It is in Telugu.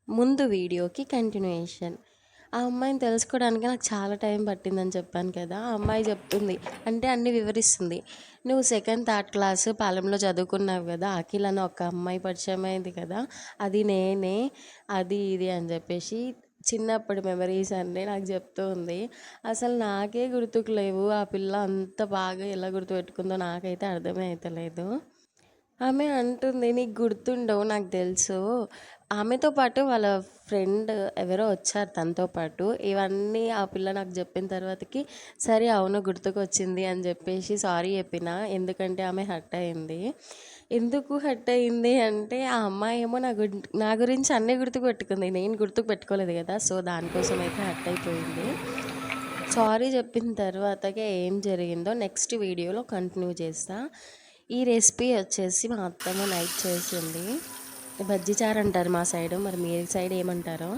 ముందు వీడియోకి కంటిన్యూయేషన్. ఆ అమ్మాయిని తెలుసుకోవడానికి నాకు చాలా టైం పట్టిందని చెప్పాను కదా. ఆ అమ్మాయి చెప్తుంది, అంటే అన్నీ వివరిస్తుంది. నువ్వు సెకండ్ థర్డ్ క్లాస్ పాలెంలో చదువుకున్నావు కదా, అఖిల్ అని ఒక అమ్మాయి పరిచయం అయింది కదా, అది నేనే, అది ఇది అని చెప్పేసి చిన్నప్పటి మెమరీస్ అన్నీ నాకు చెప్తూ ఉంది. అసలు నాకే గుర్తుకు లేవు. ఆ పిల్ల అంత బాగా ఎలా గుర్తుపెట్టుకుందో నాకైతే అర్థమే అవుతలేదు. ఆమె అంటుంది, నీకు గుర్తుండవు నాకు తెలుసు. ఆమెతో పాటు వాళ్ళ ఫ్రెండ్ ఎవరో వచ్చారు తనతో పాటు. ఇవన్నీ ఆ పిల్ల నాకు చెప్పిన తర్వాతకి సరే అవును గుర్తుకొచ్చింది అని చెప్పేసి సారీ చెప్పిన. ఎందుకంటే ఆమె హర్ట్ అయింది. ఎందుకు హర్ట్ అయింది అంటే ఆ అమ్మాయి ఏమో నా గురించి అన్నీ గుర్తుపెట్టుకుంది, నేను గుర్తుకు పెట్టుకోలేదు కదా. సో దానికోసం అయితే హర్ట్ అయిపోయింది. సారీ చెప్పిన తర్వాతకే ఏం జరిగిందో నెక్స్ట్ వీడియోలో కంటిన్యూ చేస్తా. ఈ రెసిపీ వచ్చేసి మా అత్తమ్మ నైట్ చేసింది. బజ్జీ చారు అంటారు మా సైడు, మరి మీ సైడ్ ఏమంటారో.